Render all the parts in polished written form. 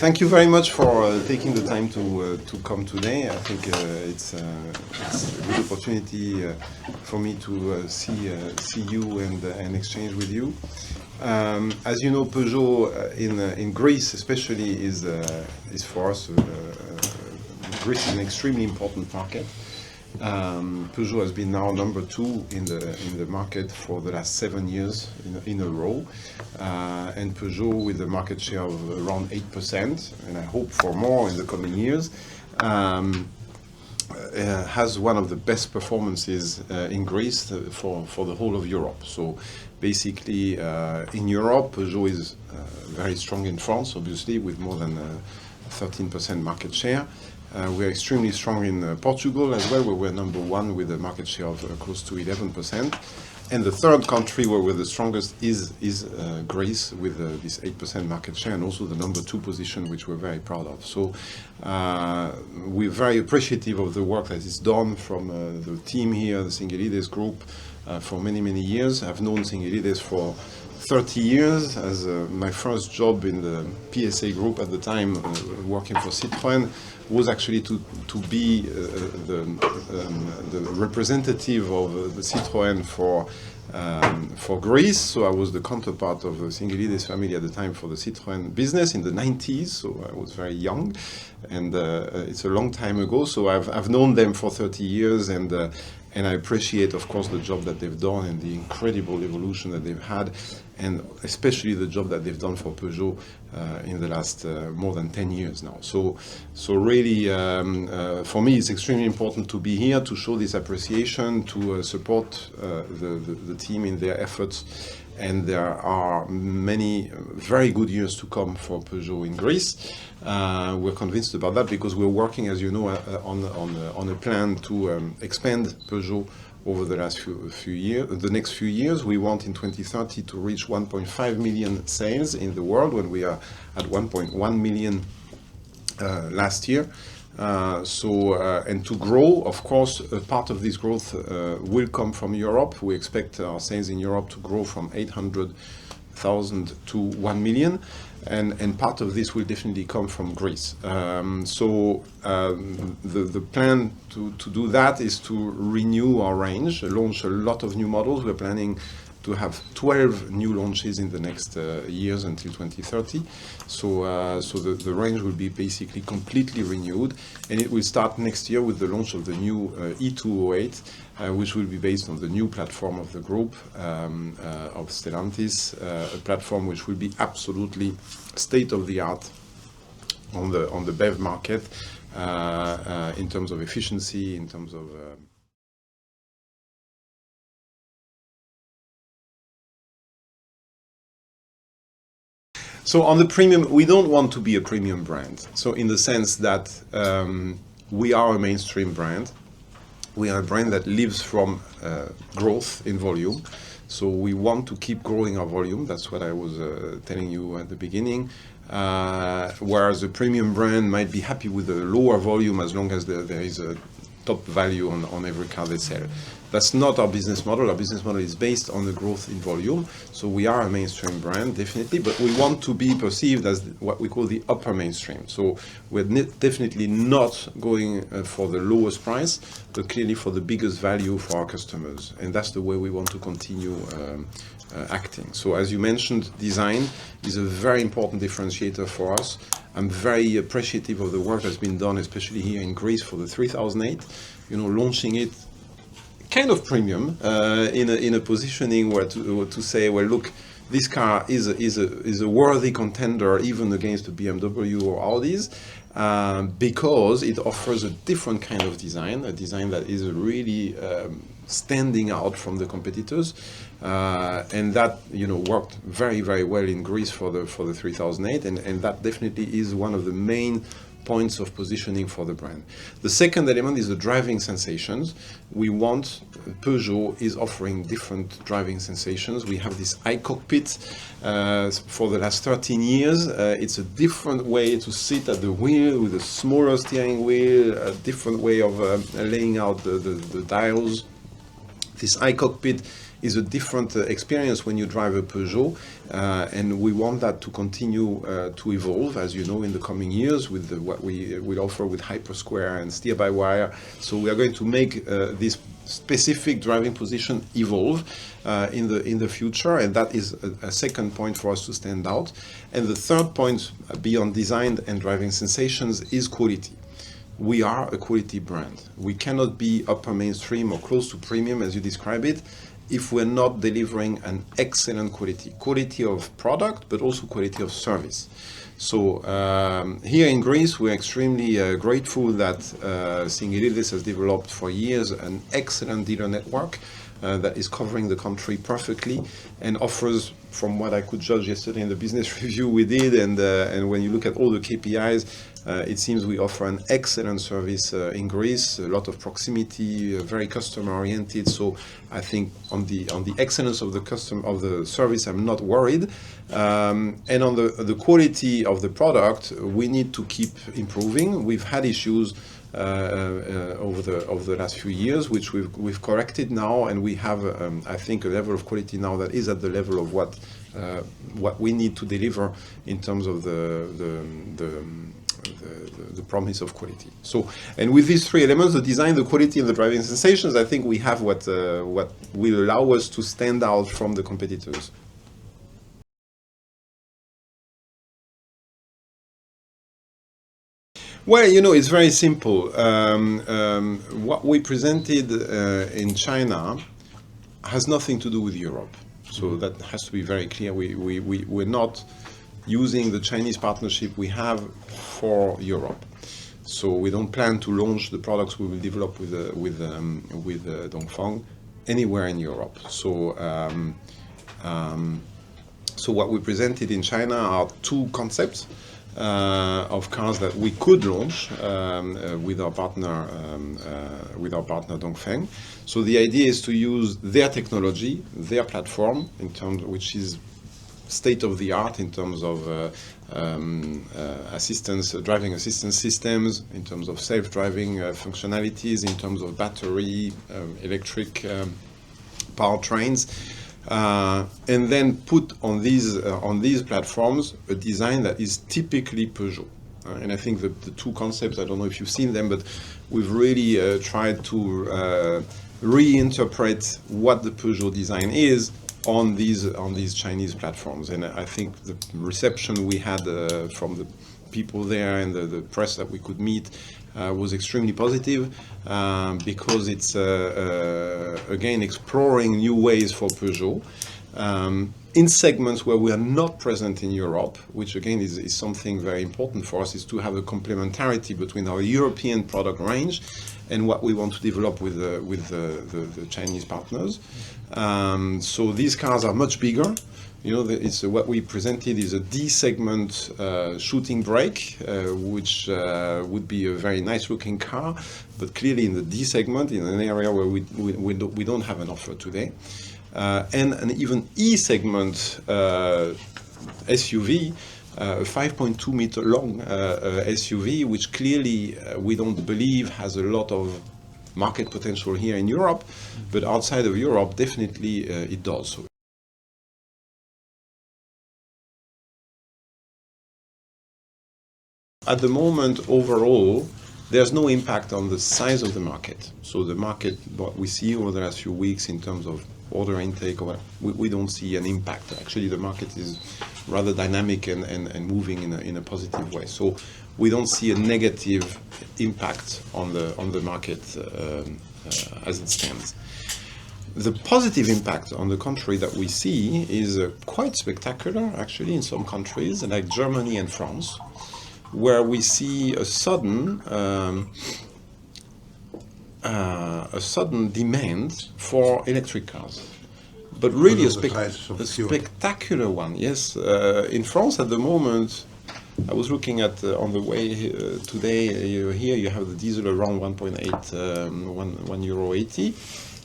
Thank you very much for taking the time to come today. I think it's a good opportunity for me to see you and exchange with you. As you know, Peugeot in Greece especially is for us. Greece is an extremely important market. Peugeot has been now number 2 in the market for the last 7 years in a row, and Peugeot with a market share of around 8%, and I hope for more in the coming years, has one of the best performances in Greece for the whole of Europe. So basically in Europe, Peugeot is very strong in France, obviously, with more than 13% market share. We're extremely strong in Portugal as well, where we're number 1 with a market share of close to 11%. And the third country where we're the strongest is Greece, with this 8% market share, and also the number 2 position, which we're very proud of. So we're very appreciative of the work that is done from the team here, the Syngelidis group, for many, many years. I've known Syngelidis for 30 years, as my first job in the PSA group at the time, working for Citroën, was actually to be the representative of the Citroën for Greece. So I was the counterpart of the Syngelidis family at the time for the Citroën business in the 90s. So I was very young, and it's a long time ago. So I've known them for 30 years, and I appreciate, of course, the job that they've done and the incredible evolution that they've had, and especially the job that they've done for Peugeot in the last more than 10 years now. So really, for me, it's extremely important to be here to show this appreciation, to support the team in their efforts. And there are many very good years to come for Peugeot in Greece. We're convinced about that because we're working, as you know, on a plan to expand Peugeot over the next few years. We want in 2030 to reach 1.5 million sales in the world, when we are at 1.1 million last year. And to grow, of course, a part of this growth will come from Europe. We expect our sales in Europe to grow from 800,000 to 1 million, and part of this will definitely come from Greece. The plan to do that is to renew our range, launch a lot of new models. We're planning to have 12 new launches in the next years until 2030. So the range will be basically completely renewed, and it will start next year with the launch of the new E208, which will be based on the new platform of the group, of Stellantis, a platform which will be absolutely state-of-the-art on the BEV market, in terms of efficiency, in terms of So on the premium, we don't want to be a premium brand. So in the sense that we are a mainstream brand. We are a brand that lives from growth in volume. So we want to keep growing our volume. That's what I was telling you at the beginning. Whereas a premium brand might be happy with a lower volume as long as there is a top value on every car they sell. That's not our business model. Our business model is based on the growth in volume. So we are a mainstream brand, definitely, but we want to be perceived as what we call the upper mainstream. So we're definitely not going for the lowest price, but clearly for the biggest value for our customers. And that's the way we want to continue acting. So as you mentioned, design is a very important differentiator for us. I'm very appreciative of the work that's been done, especially here in Greece for the 3008. Launching it kind of premium, in a positioning where to say, well, look, this car is a worthy contender even against the BMW or Audis, because it offers a different kind of design, a design that is really standing out from the competitors, and that worked very, very well in Greece for the 3008, and that definitely is one of the main points of positioning for the brand. The second element is the driving sensations. Peugeot is offering different driving sensations. We have this iCockpit for the last 13 years. It's a different way to sit at the wheel with a smaller steering wheel, a different way of laying out the dials. This iCockpit is a different experience when you drive a Peugeot, and we want that to continue to evolve, as you know, in the coming years with what we will offer with Hypersquare and steer-by-wire. So we are going to make this specific driving position evolve in the future, and that is a second point for us to stand out. And the third point, beyond design and driving sensations, is quality. We are a quality brand. We cannot be upper mainstream or close to premium, as you describe it, if we're not delivering an excellent quality of product, but also quality of service. So here in Greece, we're extremely grateful that Syngelidis has developed for years an excellent dealer network that is covering the country perfectly and offers, from what I could judge yesterday in the business review we did, and when you look at all the KPIs, it seems we offer an excellent service in Greece, a lot of proximity, very customer oriented. So I think on the excellence of the service, I'm not worried. And on the quality of the product, we need to keep improving. We've had issues over the last few years, which we've corrected now, and we have I think a level of quality now that is at the level of what we need to deliver in terms of the promise of quality. So, and with these three elements, the design, the quality, and the driving sensations, I think we have what will allow us to stand out from the competitors. Well, you know, it's very simple. What we presented in China has nothing to do with Europe. So that has to be very clear. We're not using the Chinese partnership we have for Europe. So we don't plan to launch the products we will develop with Dongfeng anywhere in Europe. So so what we presented in China are two concepts of cars that we could launch with our partner Dongfeng. So the idea is to use their technology, their platform, in terms which is state of the art in terms of driving assistance systems, in terms of self-driving functionalities, in terms of battery, electric powertrains, and then put on these platforms a design that is typically Peugeot. And I think the two concepts, I don't know if you've seen them, but we've really tried to reinterpret what the Peugeot design is on these Chinese platforms. And I think the reception we had from the people there and the press that we could meet was extremely positive, because it's again exploring new ways for Peugeot in segments where we are not present in Europe, which again is something very important for us, is to have a complementarity between our European product range and what we want to develop with the Chinese partners. So these cars are much bigger. You know, it's what we presented is a D segment shooting brake, which would be a very nice looking car, but clearly in the D segment, in an area where we don't have an offer today. And an even E segment SUV, a 5.2 meter long SUV, which clearly we don't believe has a lot of market potential here in Europe, but outside of Europe, definitely it does. So at the moment, overall, there's no impact on the size of the market. So the market, what we see over the last few weeks in terms of order intake, we don't see an impact. Actually, the market is rather dynamic and moving in a positive way. So we don't see a negative impact on the market as it stands. The positive impact, on the contrary, that we see is quite spectacular, actually, in some countries, like Germany and France, where we see a sudden demand for electric cars, but really a spectacular one. Yes, in France at the moment, I was looking at on the way today. Here you have the diesel around 1.8, €1.80.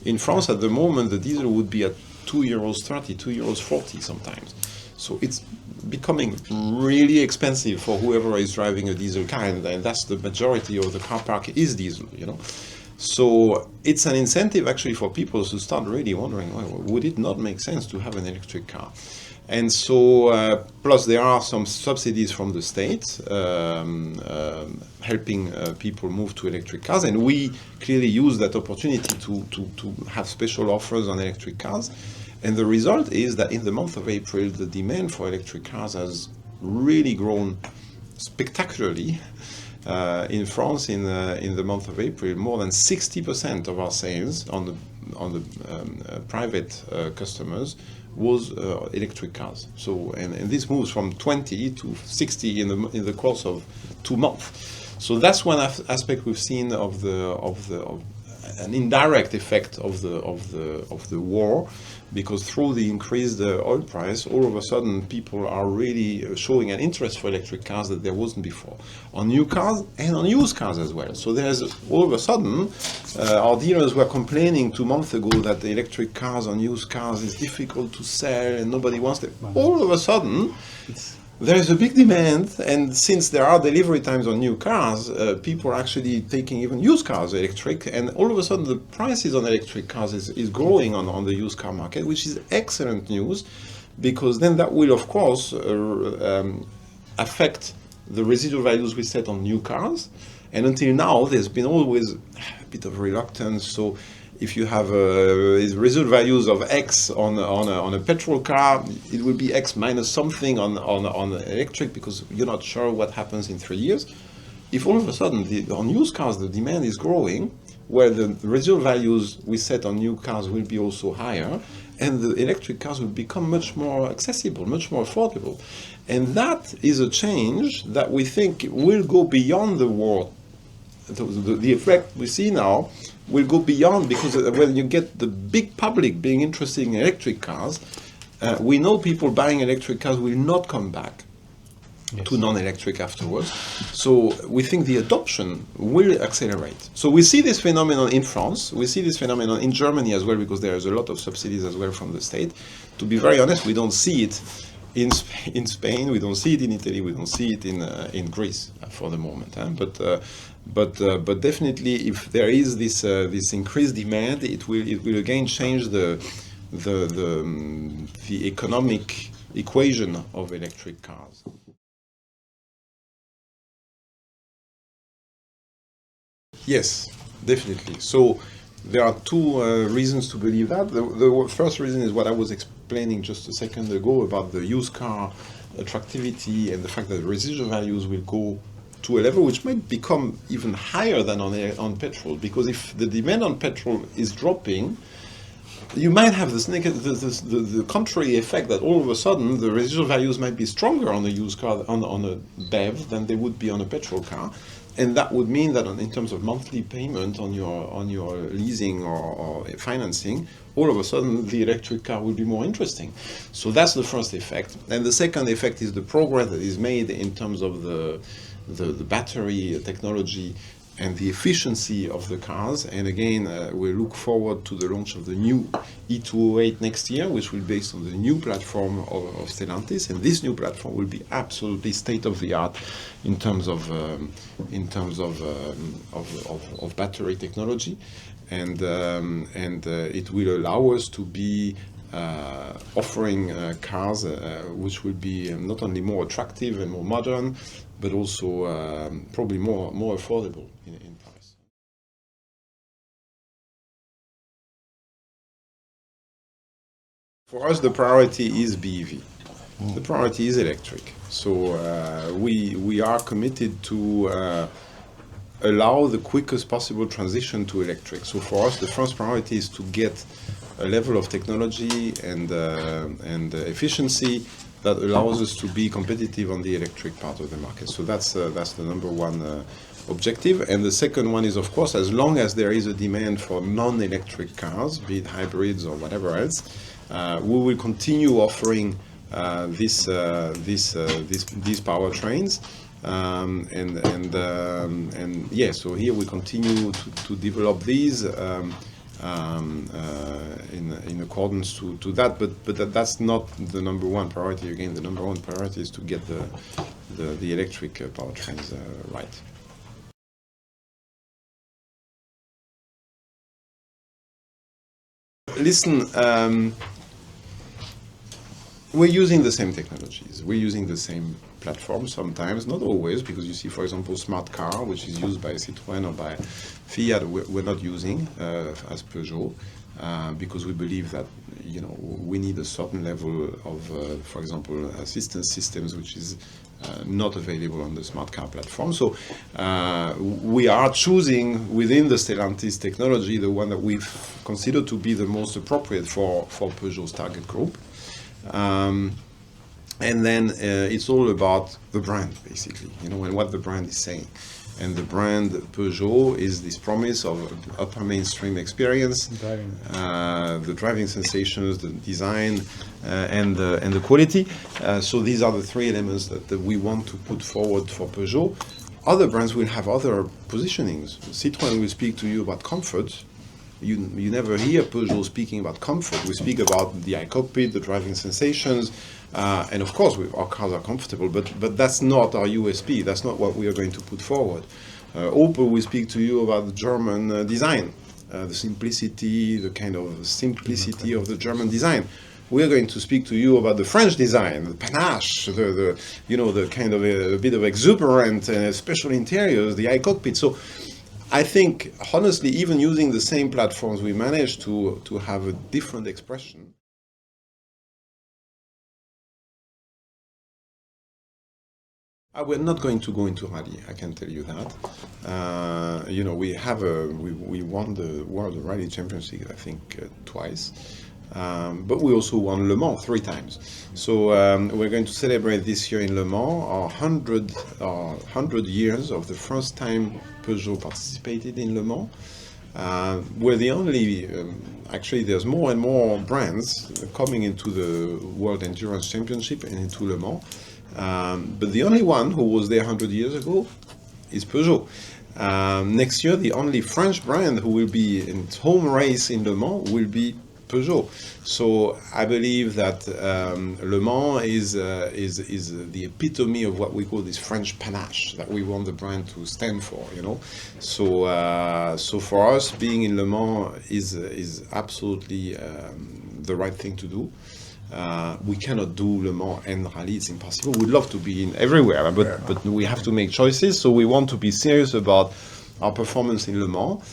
In France at the moment, the diesel would be at €2.30, €2.40 sometimes. So it's becoming really expensive for whoever is driving a diesel car, and that's the majority of the car park is diesel, you know. So it's an incentive actually for people to start really wondering, well, would it not make sense to have an electric car? And so, plus there are some subsidies from the state helping people move to electric cars, and we clearly use that opportunity to have special offers on electric cars. And the result is that in the month of April, the demand for electric cars has really grown spectacularly. In France, in the month of April, more than 60% of our sales on the private customers was electric cars. So, and this moves from 20 to 60 in the course of 2 months. So that's one aspect we've seen of an indirect effect of the war, because through the increased oil price, all of a sudden people are really showing an interest for electric cars that there wasn't before, on new cars and on used cars as well. So there's all of a sudden, our dealers were complaining 2 months ago that the electric cars on used cars is difficult to sell and nobody wants them. All of a sudden, there is a big demand, and since there are delivery times on new cars, people are actually taking even used cars electric, and all of a sudden the prices on electric cars is growing on the used car market, which is excellent news, because then that will of course affect the residual values we set on new cars. And until now there's been always a bit of reluctance. So if you have residual values of X on a petrol car, it will be X minus something on electric, because you're not sure what happens in 3 years. If all of a sudden on used cars the demand is growing, where the residual values we set on new cars will be also higher, and the electric cars will become much more accessible, much more affordable. And that is a change that we think will go beyond the war. The effect we see now will go beyond, because when you get the big public being interested in electric cars, we know people buying electric cars will not come back to non-electric afterwards. So we think the adoption will accelerate. So we see this phenomenon in France, we see this phenomenon in Germany as well, because there is a lot of subsidies as well from the state. To be very honest, we don't see it in Spain, we don't see it in Italy, we don't see it in Greece for the moment. But definitely, if there is this increased demand, it will again change the economic equation of electric cars. Yes, definitely. So there are two reasons to believe that. The first reason is what I was explaining just a second ago about the used car attractivity and the fact that residual values will go to a level which might become even higher than on petrol, because if the demand on petrol is dropping, you might have the contrary effect, that all of a sudden the residual values might be stronger on a used car, on a BEV, than they would be on a petrol car. And that would mean that in terms of monthly payment on your leasing or financing, all of a sudden the electric car will be more interesting. So that's the first effect. And the second effect is the progress that is made in terms of the battery technology and the efficiency of the cars. And again, we look forward to the launch of the new E208 next year, which will be based on the new platform of Stellantis. And this new platform will be absolutely state-of-the-art in terms of battery technology, and it will allow us to be offering cars which will be not only more attractive and more modern, but also probably more affordable in price. For us, the priority is BEV. The priority is electric. So we are committed to allow the quickest possible transition to electric. So for us, the first priority is to get a level of technology and efficiency that allows us to be competitive on the electric part of the market. So that's the number one objective. And the second one is, of course, as long as there is a demand for non-electric cars, be it hybrids or whatever else, we will continue offering these powertrains. And yeah, so here we continue to develop these in accordance to that, but that's not the number one priority. Again, the number one priority is to get the electric powertrains right. listen, we're using the same technologies. We're using the same platforms sometimes, not always, because you see, for example, smart car, which is used by Citroën or by Fiat, we're not using as Peugeot, because we believe that, you know, we need a certain level of, for example, assistance systems, which is not available on the smart car platform. So we are choosing within the Stellantis technology the one that we've considered to be the most appropriate for Peugeot's target group. And then it's all about the brand, basically, you know, and what the brand is saying. And the brand Peugeot is this promise of upper mainstream experience, the driving sensations, the design, and the quality. So these are the three elements that we want to put forward for Peugeot. Other brands will have other positionings. Citroën will speak to you about comfort. You never hear Peugeot speaking about comfort. We speak about the iCockpit, the driving sensations, and of course our cars are comfortable, but that's not our USP. That's not what we are going to put forward. Opel will speak to you about the German design, the simplicity, the kind of simplicity of the German design. We are going to speak to you about the French design, the panache, the you know, the kind of a bit of exuberant and special interiors, the iCockpit. So I think, honestly, even using the same platforms, we managed to have a different expression. We're not going to go into rally, I can tell you that. You know, we won the World Rally Championship, I think, twice. But we also won Le Mans 3 times. So we're going to celebrate this year in Le Mans our 100 years of the first time Peugeot participated in Le Mans. We're the only, actually there's more and more brands coming into the World Endurance Championship and into Le Mans. But the only one who was there 100 years ago is Peugeot. Next year, the only French brand who will be in its home race in Le Mans will be Peugeot. So I believe that Le Mans is the epitome of what we call this French panache that we want the brand to stand for, you know. So for us, being in Le Mans is absolutely the right thing to do. We cannot do Le Mans and rally, it's impossible. We'd love to be in everywhere, but we have to make choices. So we want to be serious about our performance in Le Mans.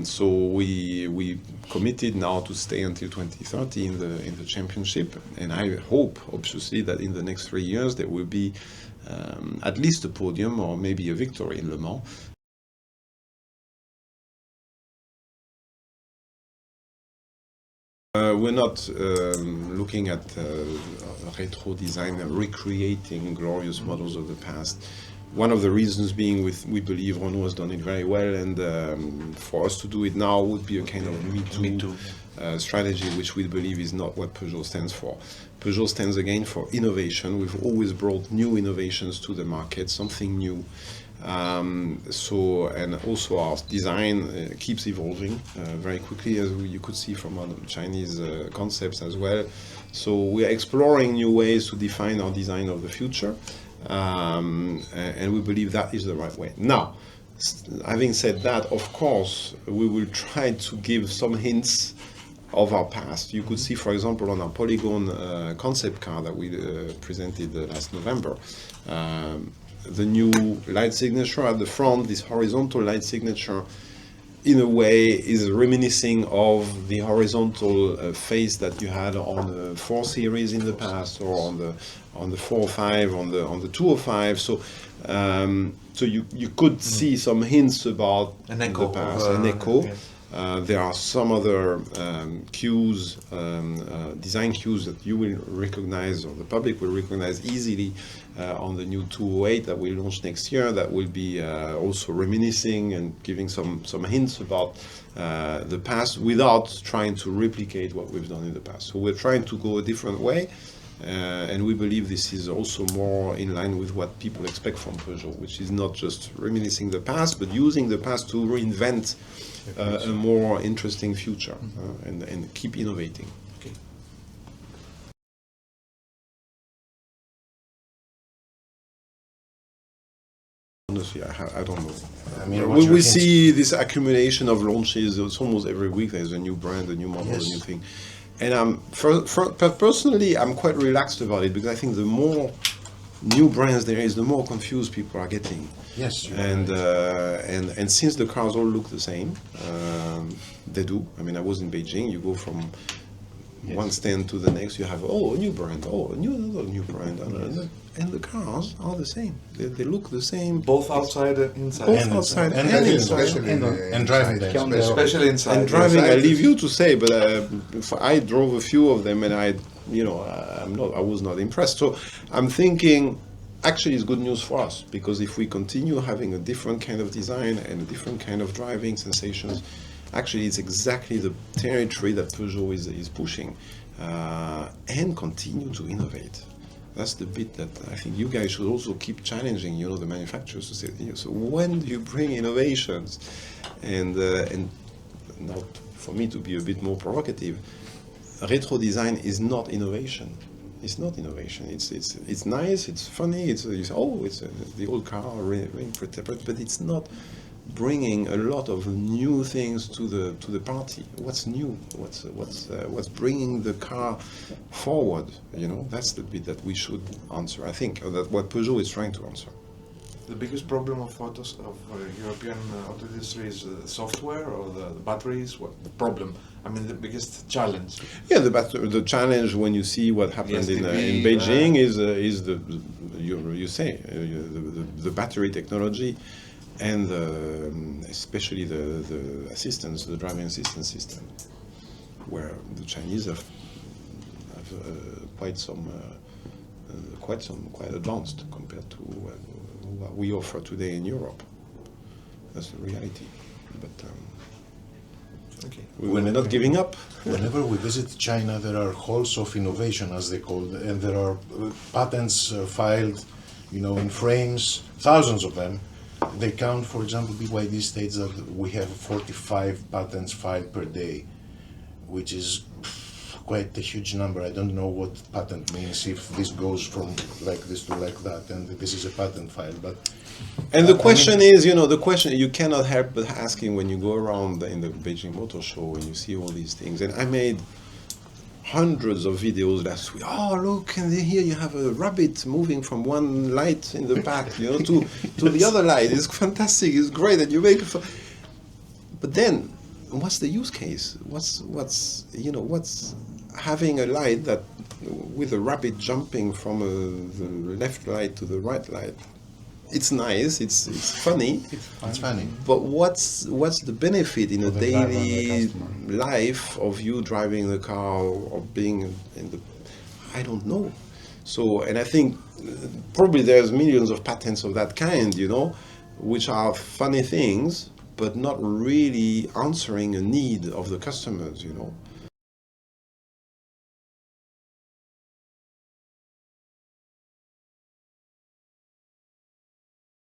So we committed now to stay until 2030 in the championship, and I hope, obviously, that in the next 3 years there will be at least a podium or maybe a victory in Le Mans. We're not looking at retro design and recreating glorious models of the past. One of the reasons being we believe Renault has done it very well, and for us to do it now would be a kind of me too strategy, which we believe is not what Peugeot stands for. Peugeot stands again for innovation. We've always brought new innovations to the market, something new. And also our design keeps evolving very quickly, as you could see from our Chinese concepts as well. So we are exploring new ways to define our design of the future. And we believe that is the right way. Now, having said that, of course, we will try to give some hints of our past. You could see, for example, on our Polygon concept car that we presented last November, the new light signature at the front, this horizontal light signature, in a way is reminiscing of the horizontal face that you had on the 4 Series in the past, or on the 405, on the 205. So you could see some hints about the past, an echo. Yes. There are some other cues, design cues that you will recognize, or the public will recognize easily on the new 208 that we launch next year, that will be also reminiscing and giving some hints about the past without trying to replicate what we've done in the past. So we're trying to go a different way, and we believe this is also more in line with what people expect from Peugeot, which is not just reminiscing the past, but using the past to reinvent a more interesting future, and keep innovating. Okay. On the honestly, I don't know. I mean, We see this accumulation of launches. It's almost every week there's a new brand, a new model, Yes. a new thing. And personally, I'm quite relaxed about it because I think the more new brands there is, the more confused people are getting. Yes, you're And right. and since the cars all look the same, they do. I mean, I was in Beijing. You go from one stand to the next. You have a new brand, another new brand, and the cars are the same. They look the same. Both outside and inside. Both And outside and and inside. inside. And driving there. Especially inside. And driving, I Inside. leave you to say, but I drove a few of them, and I was not impressed. So I'm thinking, actually, it's good news for us because if we continue having a different kind of design and a different kind of driving sensations, actually, it's exactly the territory that Peugeot is pushing, and continue to innovate. That's the bit that I think you guys should also keep challenging, the manufacturers to say, so when do you bring innovations? And not for me to be a bit more provocative, retro design is not innovation. It's not innovation. It's nice. It's funny. It's the old car, but it's not bringing a lot of new things to the party. What's new? What's bringing the car forward? That's the bit that we should answer. I think that what Peugeot is trying to answer. The biggest problem of European auto industry is the software or the batteries. What the problem? I mean, the biggest challenge. Yeah, the challenge when you see what happened in Beijing is the battery technology, and especially the assistance, the driving assistance system, where the Chinese have quite advanced compared to what we offer today in Europe. That's the reality. But Okay. we're not giving up. Whenever we visit China, there are halls of innovation, as they call it, and there are patents filed, in frames, thousands of them. They count, for example, BYD states that we have 45 patents filed per day, which is quite a huge number. I don't know what patent means if this goes from like this to like that, and this is a patent file. But and the question is, the question you cannot help but asking when you go around in the Beijing Motor Show and you see all these things. And I made hundreds of videos last week. Oh, look, and here you have a rabbit moving from one light in the back, to the other light. It's fantastic. It's great, and you make it. But then, what's the use case? What's having a light that with a rabbit jumping from the left light to the right light? It's nice. It's funny. it's funny. But what's the benefit in a the driver and the daily customer. life of you driving the car or being in the? I don't know. So, and I think probably there's millions of patents of that kind, which are funny things, but not really answering a need of the customers,